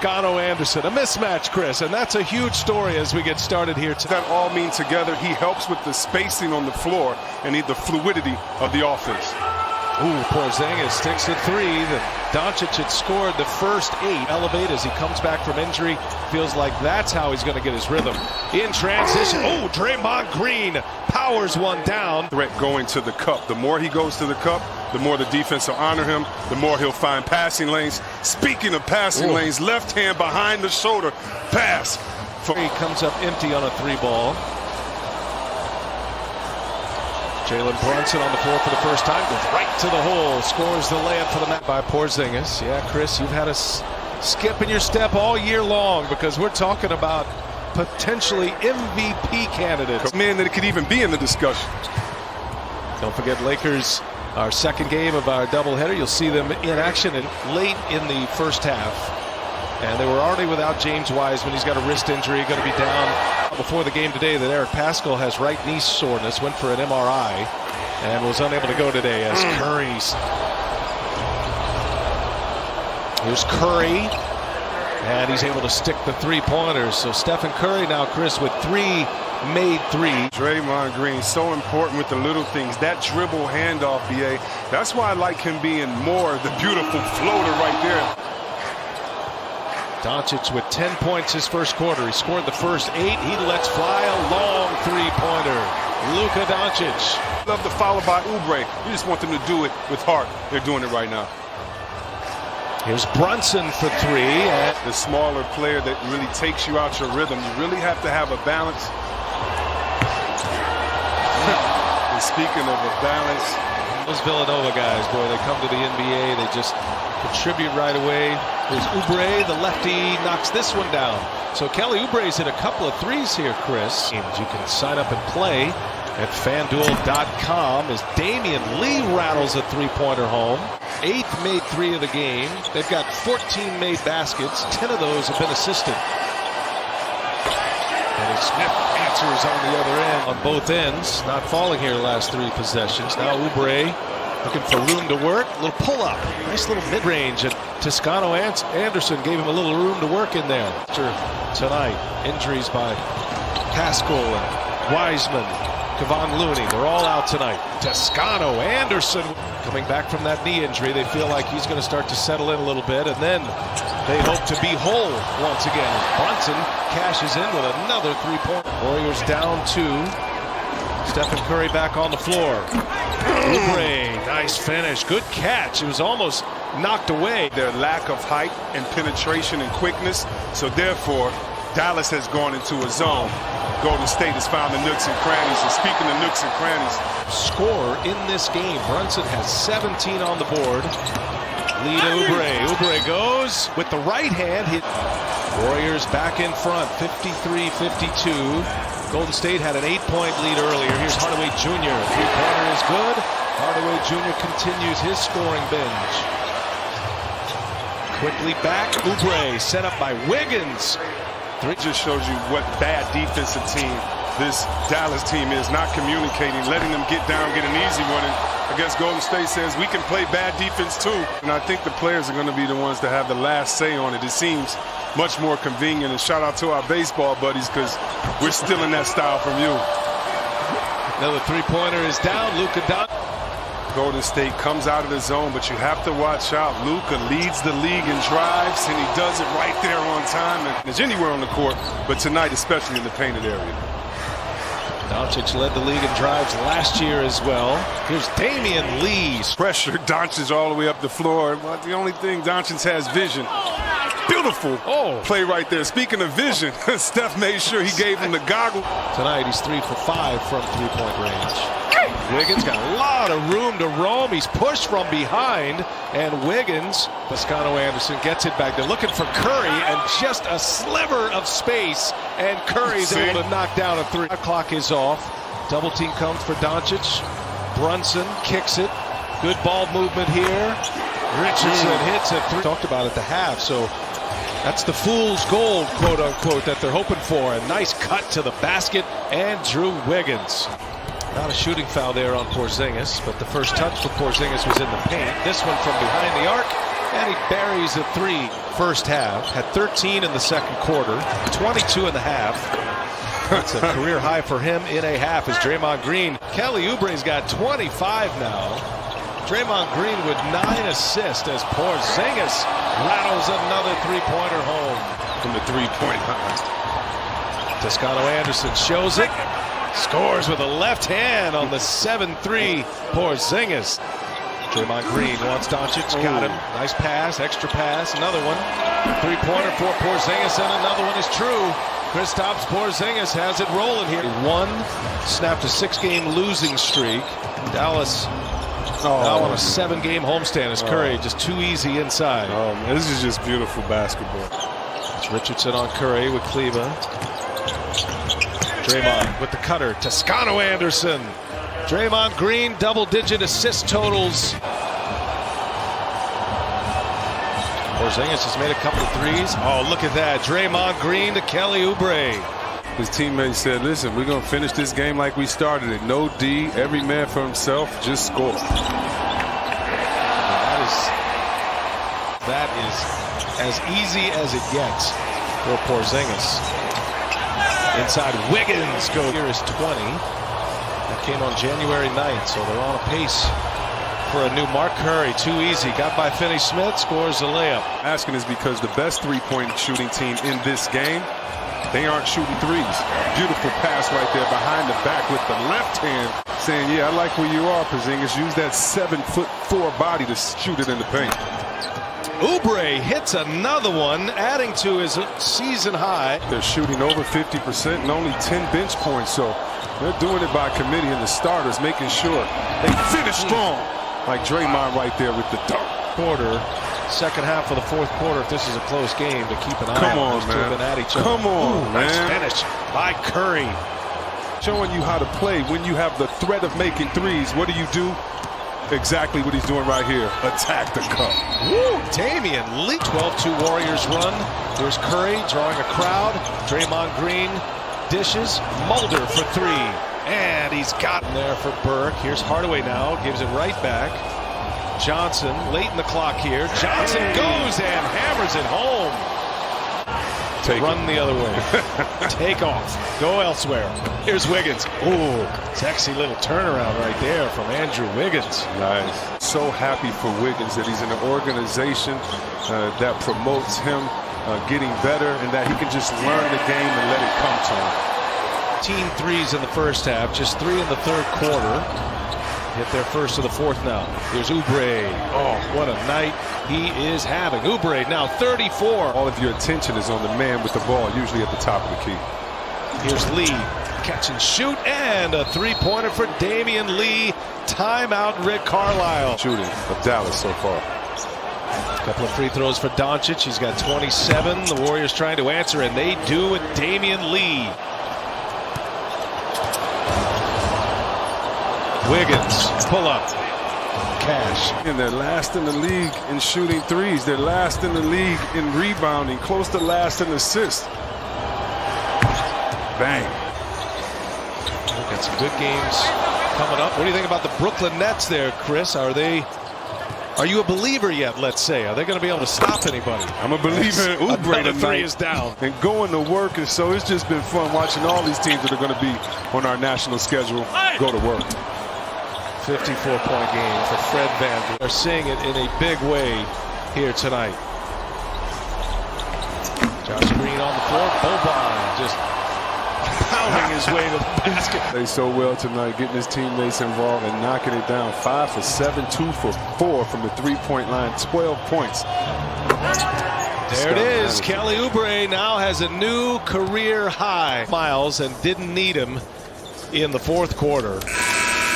Toscano Anderson. A mismatch, Chris, and that's a huge story as we get started here tonight. That all mean together. He helps with the spacing on the floor and the fluidity of the offense. Ooh, Porzingis sticks the three. Doncic had scored the first 8. Elevate as he comes back from injury. Feels like that's how he's going to get his rhythm. In transition. Oh, Draymond Green powers one down. Threat going to the cup. The more he goes to the cup, the more the defense will honor him, the more he'll find passing lanes. Speaking of passing lanes, left hand behind the shoulder. Pass. He comes up empty on a 3-ball. Jalen Brunson on the floor for the first time, goes right to the hole, scores the layup for the mat by Porzingis. Yeah, Chris, you've had a skip in your step all year long because we're talking about potentially MVP candidates. Man, that it could even be in the discussion. Don't forget Lakers, our second game of our doubleheader. You'll see them in action late in the first half. And they were already without James Wiseman. He's got a wrist injury, going to be down before the game today. That Eric Paschall has right knee soreness, went for an MRI, and was unable to go today as Curry's. Here's Curry, and he's able to stick the 3-pointers. So Stephen Curry now, Chris, with 3 made threes. Draymond Green, so important with the little things. That dribble handoff, BA. That's why I like him being more the beautiful floater right there. Doncic with 10 points his first quarter. He scored the first 8. He lets fly a long 3-pointer. Luka Doncic. Love the follow by Oubre. You just want them to do it with heart. They're doing it right now. Here's Brunson for 3. And the smaller player that really takes you out your rhythm. You really have to have a balance. And speaking of a balance, those Villanova guys, boy, they come to the NBA. They just contribute right away. There's Oubre, the lefty, knocks this one down. So Kelly Oubre's hit a couple of threes here, Chris. You can sign up and play at FanDuel.com as Damian Lee rattles a 3-pointer home. 8th made 3 of the game. They've got 14 made baskets. 10 of those have been assisted. And Smith answers on the other end, on both ends. Not falling here the last 3 possessions. Now Oubre looking for room to work. A little pull-up. Nice little mid-range. And Toscano Anderson gave him a little room to work in there. Tonight, injuries by Paschall and Wiseman, Kevon Looney. They're all out tonight. Toscano Anderson coming back from that knee injury. They feel like he's going to start to settle in a little bit. And then they hope to be whole once again. Brunson cashes in with another 3-point. Warriors down 2. Stephen Curry back on the floor. Oubre, nice finish. Good catch. It was almost knocked away. Their lack of height and penetration and quickness. So therefore, Dallas has gone into a zone. Golden State has found the nooks and crannies. And speaking of nooks and crannies, score in this game. Brunson has 17 on the board. Lead Oubre. Oubre goes with the right hand. Hit. Warriors back in front, 53-52. Golden State had an 8-point lead earlier. Here's Hardaway Jr. 3-pointer is good. Hardaway Jr. continues his scoring binge. Quickly back. Oubre set up by Wiggins. 3 just shows you what bad defensive team this Dallas team is. Not communicating, letting them get down, get an easy one. And I guess Golden State says we can play bad defense too. And I think the players are going to be the ones to have the last say on it. It seems much more convenient. And shout out to our baseball buddies because we're still in that style from you. Another 3-pointer is down. Luka Doncic. Golden State comes out of the zone, but you have to watch out. Luka leads the league in drives, and he does it right there on time. And it's anywhere on the court, but tonight, especially in the painted area. Doncic led the league in drives last year as well. Here's Damian Lee. Pressure, Doncic all the way up the floor. But the only thing, Doncic has vision. Beautiful play right there. Speaking of vision, Steph made sure he gave him the goggle. Tonight, he's 3 for 5 from 3-point range. Wiggins got a lot of room to roam. He's pushed from behind, and Wiggins, Toscano Anderson gets it back. They're looking for Curry, and just a sliver of space, and Curry's able to knock down a 3. The clock is off. Double team comes for Doncic. Brunson kicks it. Good ball movement here. Richardson hits a 3. Talked about at the half, so that's the fool's gold, quote unquote, that they're hoping for. A nice cut to the basket, and Drew Wiggins. Not a shooting foul there on Porzingis, but the first touch for Porzingis was in the paint. This one from behind the arc, And he buries a 3 first half. Had 13 in the second quarter, 22 in the half. That's a career high for him in a half as Draymond Green. Kelly Oubre's got 25 now. Draymond Green with 9 assists as Porzingis rattles another three-pointer home. From the three-point line. Toscano Anderson shows it. Scores with a left hand on the 7-3 Porzingis. Draymond Green wants Doncic. Got him. Nice pass. Extra pass. Another one. Three-pointer for Porzingis, and another one is true. Kristaps Porzingis has it rolling here. One snapped a 6-game losing streak. Dallas now on a 7-game homestand as Curry just too easy inside. Oh, man, this is just beautiful basketball. It's Richardson on Curry with Kleba. Draymond with the cutter. Toscano Anderson. Draymond Green, double-digit assist totals. Porzingis has made a couple of threes. Oh, look at that. Draymond Green to Kelly Oubre. His teammates said, listen, we're going to finish this game like we started it. No D, every man for himself, just score. That is as easy as it gets for Porzingis. Inside Wiggins goes. Here is 20. That came on January 9th, so they're on a pace for a new Mark Curry. Too easy. Got by Finney-Smith, scores a layup. Asking is because the best three-point shooting team in this game, they aren't shooting threes. Beautiful pass right there behind the back with the left hand, saying, yeah, I like where you are, Porzingis. Use that 7'4" body to shoot it in the paint. Oubre hits another one, adding to his season high. They're shooting over 50% and only 10 bench points, so they're doing it by committee, and the starters making sure they finish strong. Like Draymond right there with the dunk. Quarter, second half of the fourth quarter, if this is a close game, to keep an eye Come on. on, man. Been at each other. Come on, man. Nice finish by Curry. Showing you how to play when you have the threat of making threes. What do? Exactly what he's doing right here. Attack the cup. Woo! Damian Lee. 12-2 Warriors run. Here's Curry drawing a crowd. Draymond Green dishes. Mulder for 3. And he's gotten there for Burke. Here's Hardaway now. Gives it right back. Johnson late in the clock here. Johnson goes and hammers it home. Run the other way. Take off. Go elsewhere. Here's Wiggins. Ooh, sexy little turnaround right there from Andrew Wiggins. Nice. So happy for Wiggins that he's in an organization that promotes him getting better, and that he can just learn the game and let it come to him. 15 threes in the first half, just 3 in the third quarter. Hit their first of the fourth now. Here's Oubre. Oh, what a night he is having. Oubre now 34. All of your attention is on the man with the ball, usually at the top of the key. Here's Lee. Catch and shoot, and a three-pointer for Damian Lee. Timeout, Rick Carlisle. Shooting of Dallas so far. A couple of free throws for Doncic. He's got 27. The Warriors trying to answer, and they do with Damian Lee. Wiggins, pull up, cash. And they're last in the league in shooting threes. They're last in the league in rebounding, close to last in assists. Bang. Got some good games coming up. What do you think about the Brooklyn Nets there, Chris? Are you a believer yet, let's say? Are they going to be able to stop anybody? I'm a believer in Oubre tonight. 3 is down. And going to work, and so it's just been fun watching all these teams that are going to be on our national schedule go to work. 54-point game for Fred VanVleet. They're seeing it in a big way here tonight. Josh Green on the floor. Boban just pounding his way to the basket. They so well tonight, getting his teammates involved and knocking it down. 5 for 7, 2 for 4 from the three-point line. 12 points. There it is. Kelly Oubre now has a new career high. Miles, and didn't need him in the fourth quarter.